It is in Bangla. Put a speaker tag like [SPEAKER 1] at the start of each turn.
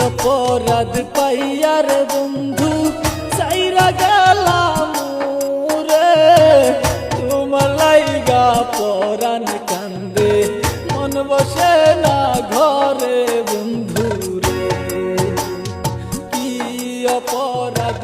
[SPEAKER 1] অপরাধ পাইয়ার বন্ধু সাইরা গেলাম রে, তোমার লাইগা পরাণ কান্দে মন বসে না ঘরে বন্ধু রে। কি অপরাধ